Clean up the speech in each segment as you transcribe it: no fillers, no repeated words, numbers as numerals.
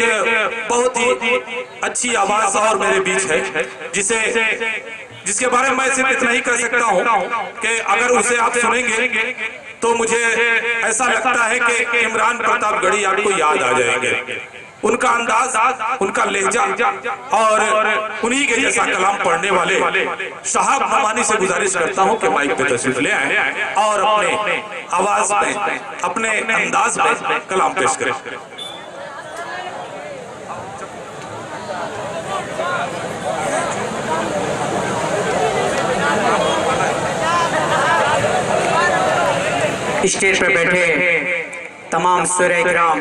एक बहुत ही अच्छी आवाज और मेरे बीच है जिसके बारे में मैं सिर्फ इतना ही कह सकता हूँ कि अगर उसे आप सुनेंगे तो मुझे ऐसा लगता है कि इमरान प्रतापगढ़ी आपको याद आ जाएंगे। उनका अंदाज, उनका लहजा और उन्हीं के जैसा कलाम पढ़ने वाले साहब नमानी से गुजारिश करता हूं कि माइक पे तशरीफ ले आए और अपने आवाज में, अपने अंदाज में कलाम पेश करें। स्टेज पर बैठे तमाम सूरह-ए-किराम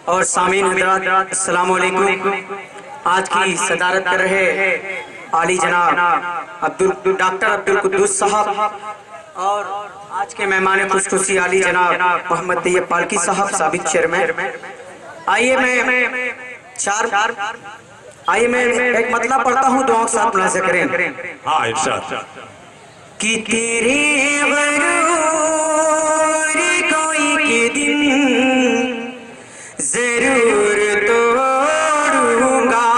और सामीन हज़रात, अस्सलाम वालेकुम। आज की सदारत कर रहे आली जनाब डॉक्टर अब्दुल कुद्दूस साहब और आज के मेहमान खुशखुशी आली जनाब मोहम्मद तैयब पालकी साहब, साबिक चेयरमैन। आइए मैं एक मतलब पढ़ता हूँ, दुआ के साथ मुलाज़ा करें। हाँ, इरशाद। कि तेरे कोई के दिन जरूर तोड़ूंगा।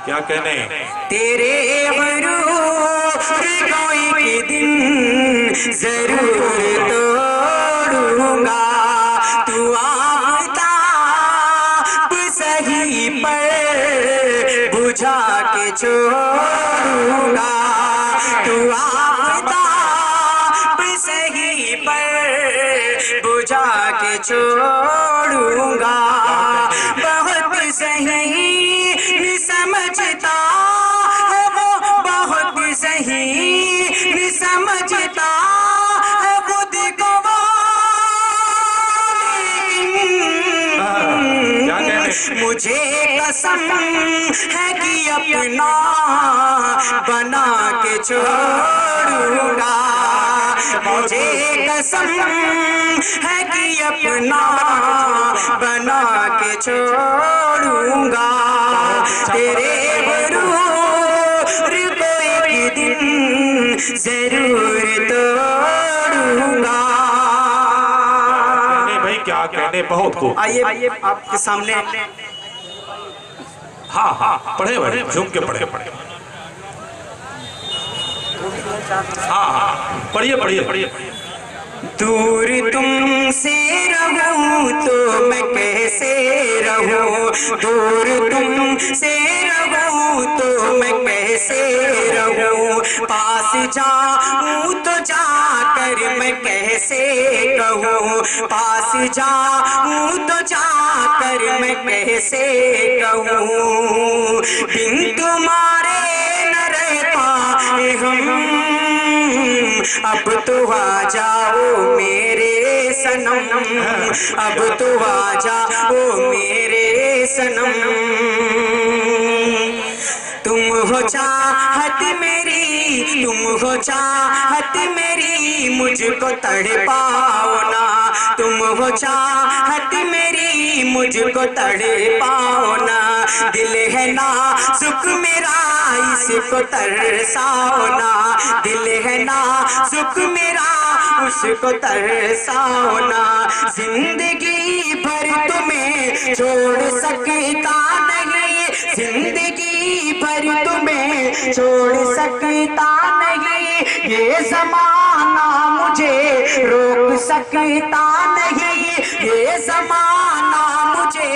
क्या कहने, तेरे कोई के दिन जरूर तोड़ूंगा। तू आता सही पर बुझा के छोड़ूंगा। तू आता सही पर बुझा के छोड़ूंगा। बहुत सही समझता है वो, बहुत सही समझता है खुद को वो, मुझे कसम है कि अपना बना के छोड़ूंगा। मुझे कसम है कि अपना बना के छोड़ूंगा। तेरे गुरूर को एक दिन जरूर तोड़ूंगा। भाई क्या कहने, बहुत खूब। आइए आपके सामने। हाँ हाँ, पढ़े भाई, झूम के पढ़े। हाँ हाँ, पढ़िए। दूर तुमसे रहूं तो मैं कैसे रहूं, दूर तुमसे रहूं तो मैं कैसे रहूं। पास जाऊं तो जाकर मैं कैसे कहूं, पास जाऊं तो जाकर मैं कैसे कहूं। बिन तुम्हारे न रह पाए हम, अब तो आ जाओ मेरे सनम, अब तो आ जाओ मेरे सनम। तुम हो चाहत मेरी, तुम हो चाहत मेरी, मुझको तड़पाओ ना। तुम हो चाहत मेरी, मुझको तड़पाओ ना। दिल है ना सुख मेरा, इसको तरसाओ ना। दिल है ना सुख मेरा, उसको तरसाओ ना। जिंदगी भर तुम्हें छोड़ सकता नहीं, जिंदगी भर तुम्हें छोड़ सकता नहीं। ये जमाना मुझे रोक सकता नहीं, ये जमाना मुझे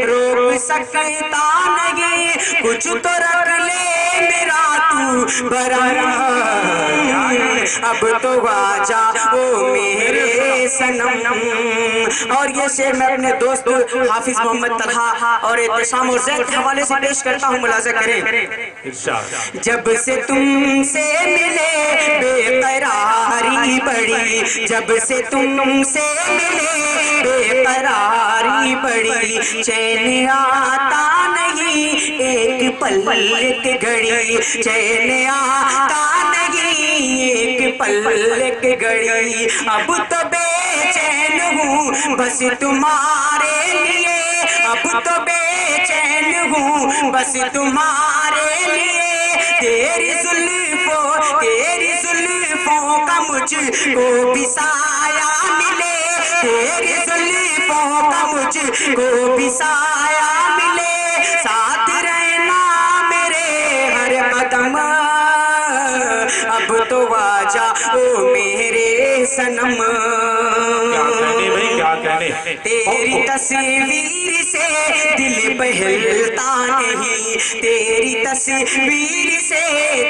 रोक सकता नहीं। कुछ तो रख ले मेरा तू बराना, अब तो आ जाओ मेरे सनम। और ये शेर मैं अपने दोस्त हाफिज मोहम्मद तलहा और एहतशाम और ज़ैद के हवाले से पेश करता हूँ, मुलाज़ा करें। जब से तुमसे मिले बेकरारी बढ़ी, जब से तुमसे मिले बेकरारी बढ़ी। चैन आता नहीं एक पल एक घड़ी, चैन आता नहीं एक पल एक घड़ी। अब तो बेचैन हूँ बस तुम्हारे लिए, अब तो बेचैन हूँ बस तुम्हारे लिए। तेरी जुल्फों का मुझको भी साया मिले, तेरी जुल्फों का मुझको भी साया मिले, साथ रहना मेरे हर कदम, अब तो आजा ओ मेरे सनम। क्या कहने तेरी तस्वीर से दिल बहलता नहीं, तेरी तस्वीर से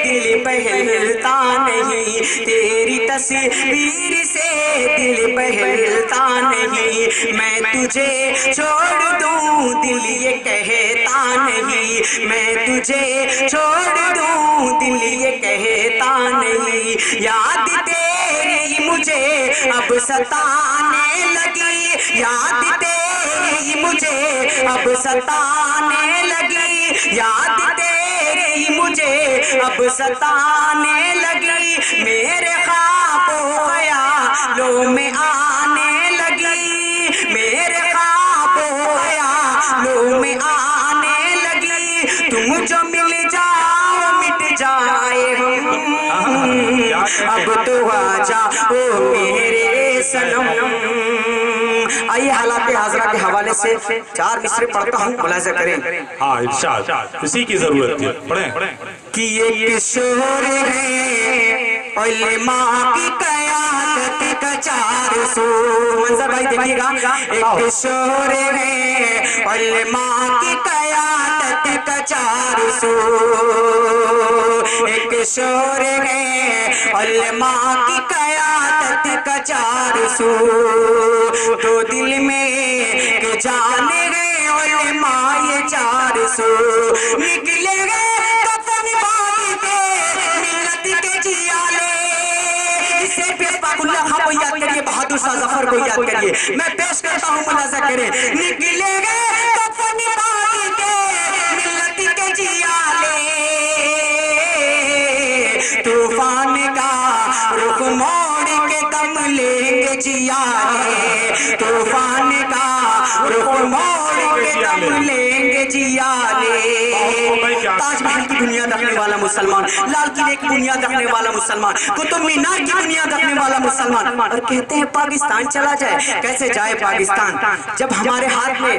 दिल बहलता नहीं, तेरी तस्वीर से दिल बहलता नहीं, मैं तुझे छोड़ दूं दिल ये कहता नहीं, मैं तुझे छोड़ दूं दिल ये कहता नहीं, याद तेरी मुझे अब सताने लगी, याद तेरी मुझे अब सताने लगी, याद तेरी मुझे अब सताने लगी, मेरे ख्वाबों ख्यालों में आने लगी, मेरे ख्वाबों ख्यालों में आने लगी, तुम जो मिल जाओ मिट जाए हम, अब तो आजा ओ मेरे सनम। आइए हालात हाजरा के हवाले से 4 मिसरे पढ़ता हूँ, मुलाजा करें। हाँ इरशाद, इसी की जरूरत है, पढ़ें। कि एक शोर है उलमा की क़यादत का 400, मंजर भाई देखिएगा, एक शोर है उलमा की क़यादत का 400, एक शोर है उलमा की क़यादत का 400, तो दिल में के जाने गए उलमा ये 400, निकले गए कफन बांध के मिल्लत के जियाले, इसे बेपाकुल्ला खां को याद करिए, बहादुर शाह जफर को याद करिए, मैं पेश करता हूँ, मुलाजा करें। निकले गए कफन बांध के मिल्लत के जियाले, तूफान का रुख मोड़ के दम लेंगे जियाले, तूफान का रुख मोड़ के दम लेंगे जियाले, ताजमहल की दुनिया देखने वाला मुसलमान, लाल किले की दुनिया देखने वाला मुसलमान, कुतुब मीनार की दुनिया देखने वाला मुसलमान, और कहते हैं पाकिस्तान चला जाए, कैसे जाए पाकिस्तान, जब हमारे हाथ में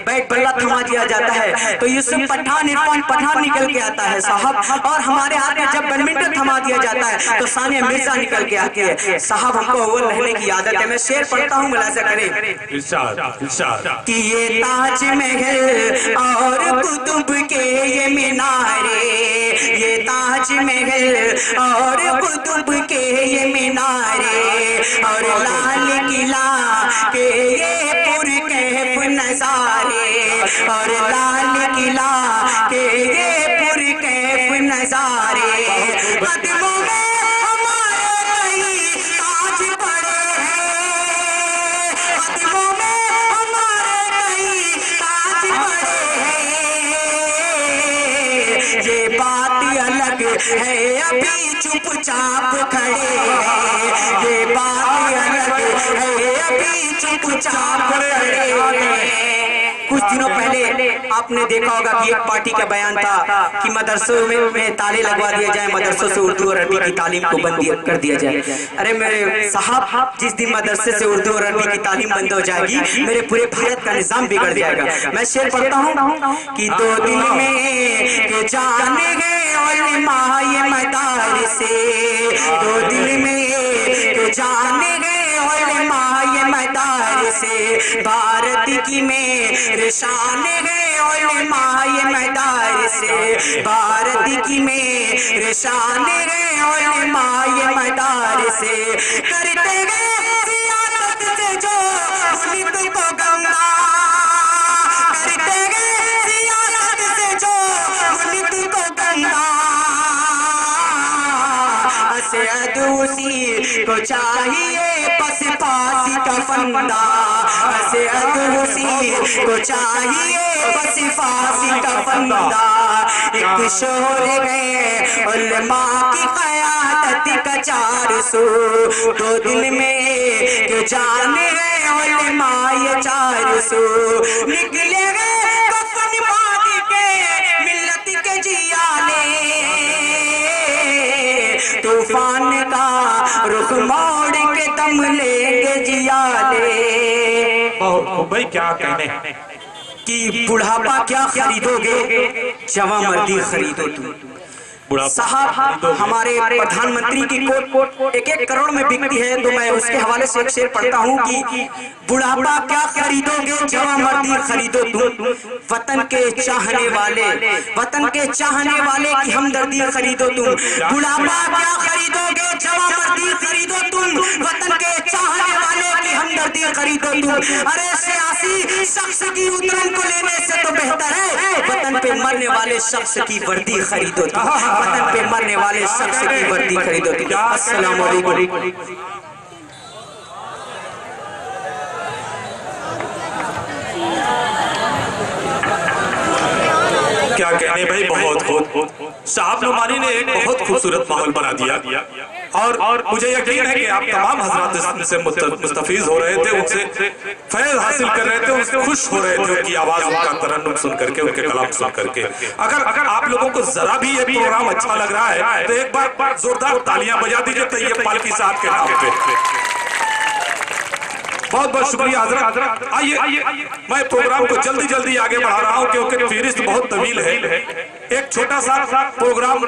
बैट बल्ला थमा दिया जाता है तो यूसुफ पठान, इरफान पठान निकल के आता है साहब, और हमारे हाथ में जब बैडमिंटन थमा दिया जाता है तो सानिया मिर्जा निकल के आती है साहब, हमको अव्वल रहने की आदत है। मैं शेर पढ़ता हूँ, मुलाजा करें। इरशाद। ये ताजमहल और कुतुब के ये मीनारे, ये ताजमहल और कुतुब के ये मीनारे, और लाल किला के ये पुरकैफ नजारे, और लाल किला के ये पुरकैफ नजारे, कदमों में हमारे कई ताज पड़े हैं, कदमों में हमारे कई ताज पड़े हैं, ये बात अलग है अभी चुपचाप खड़े हैं, ये बात अलग है अभी चुपचाप खड़े हैं। कुछ दिनों पहले आपने देखा होगा कि एक पार्टी का बयान था कि मदरसों में ताले लगवा दिए जाए, मदरसों से उर्दू और अरबी की तालीम को बंद कर दिया जाए। अरे मेरे साहब, जिस दिन मदरसे से उर्दू और अरबी की तालीम बंद हो जाएगी, मेरे पूरे भारत का निजाम बिगड़ जाएगा। मैं शेर पढ़ता हूँ कि 2 दिन में जाने गए उलमा ये मदारसे, 2 दिन में जाने गए उलमा ये मदारसे, भारत की मेरे शान गए उलमा ये मदारसे, भारत की मेरे शान गए उलमा ये मदारसे, करते गए सियासत से जो मुल्क को गंगा, करते गए सियासत से जो मुल्क को गंगा, असद उसी को चाहिए बस फांसी का फंदा, असद उसी को चाहिए बस फांसी का फंदा, एक शोर गए उलमा की क़यादत का 400, 2 दिन में जाने गए उलमा ये 400, निकले गए कफन बांध के मिल्लत के जियाले, तूफान का रुख मोड़ के दम लेंगे जियाले। भाई क्या कहने कि बुढ़ापा क्या खरीदोगे, जवां मर्दी खरीदो तुम। साहब, हमारे प्रधानमंत्री की कोट 1-1 करोड़ में बिकती है, तो मैं उसके हवाले से एक शेर पढ़ता हूँ कि बुढ़ापा क्या खरीदोगे, जवां मर्दी खरीदो तुम। वतन के चाहने वाले की हमदर्दी खरीदो तुम। बुढ़ापा क्या खरीदोगे, जवां मर्दी खरीदो तुम। वतन के चाहने वाले की हमदर्दी खरीदो तुम। अरे सियासी शख्स की उतरन को लेने से तो बेहतर है वतन पे मरने वाले शख्स की वर्दी खरीदो तुम। वतन पे मरने वाले शख्स की वर्दी खरीदो तुम। अस्सलाम वालेकुम। क्या कहने भाई, बहुत साहब नुमानी ने एक बहुत खूबसूरत माहौल बना दिया और मुझे यकीन है कि आप तमाम हजरात से मुस्तफीज हो रहे थे, उनसे फैज हासिल कर रहे थे, उनसे खुश हो रहे थे उनकी आवाज, उनका तरन्नुम सुन करके, उनके कलाम सुन करके। अगर आप लोगों को जरा भी ये प्रोग्राम अच्छा लग रहा है तो एक बार जोरदार तालियां बजा दीजिए तैयब पालकी साहब के नाम पे। बहुत बहुत शुक्रिया हजरत। आइए मैं प्रोग्राम को जल्दी आगे बढ़ा रहा हूँ क्योंकि फहरिस्त बहुत तवील है। एक छोटा सा प्रोग्राम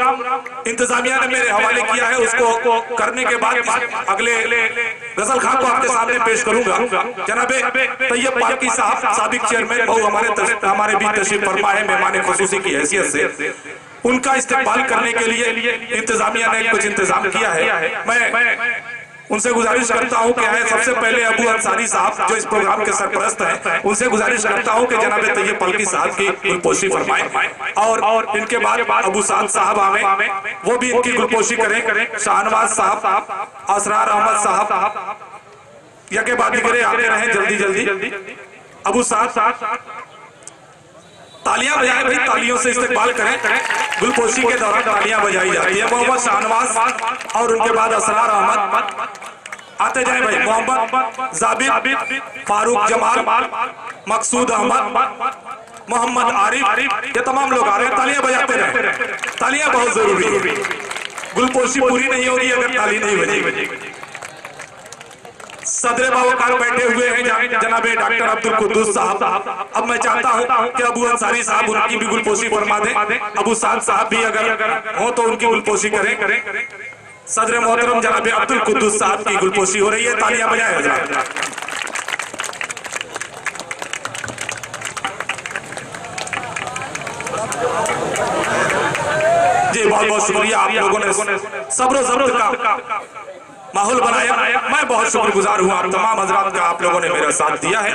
इंतजामिया ने मेरे हवाले किया है, उसको करने के बाद अगले गजल खान को आपके सामने पेश करूंगा। जनाबे तैयब पालकी साहब साबिक चेयरमैन बहु हमारे बीच तशरीफ फरमा है मेहमान खुसूसी की हैसियत से। उनका इस्तेमाल करने के लिए इंतजामिया ने कुछ इंतजाम किया है। मैं उनसे गुजारिश करता हूं कि सबसे पहले अबू अंसारी साहब जो इस प्रोग्राम के सरपरस्त हैं, उनसे गुजारिश करता हूं कि जनाब तैयब पालकी साहब की गुलपोशी फरमाएं और इनके बाद अबू साद साहब आवे, वो भी इनकी गुलपोशी करें। शाहनवाज साहब, असरार अहमद साहब, यके बाद दिगरे आते रहे जल्दी। अबू साद तालियां बजाएं भाई, तालियों से इस्तेमाल करें। गुलपोशी के दौरान तालियां बजाई जाती है। मोहम्मद शाहनवाज और उनके बाद असरार अहमद आते जाए भाई। मोहम्मद जाबिर, फारूक जमाल, मकसूद अहमद, मोहम्मद आरिफ, ये तमाम लोग आ रहे हैं। तालियां बजाते रहे, तालियां बहुत जरूरी है। गुलपोशी पूरी नहीं होगी अगर ताली नहीं बजेगी। सदर बावकार बैठे हुए हैं जनाबे डॉक्टर अब्दुल कुद्दूस साहब। अब मैं चाहता हूं कि अबू अंसारी साहब उनकी भी गुलपोशी फरमा दें। अबू साद साहब भी अगर हो तो उनकी गुलपोशी करें। सदर मोहतरम जनाबे अब्दुल कुद्दूस साहब की गुलपोशी हो रही है, तालियां बजाएं हजरात। जी बहुत बहुत शुक्रिया, आप लोगों ने सब्र ज़ब्त का माहौल बनाया। मैं बहुत शुक्रगुजार हूँ आप तमाम हजरात का, आप लोगों ने मेरा साथ दिया है।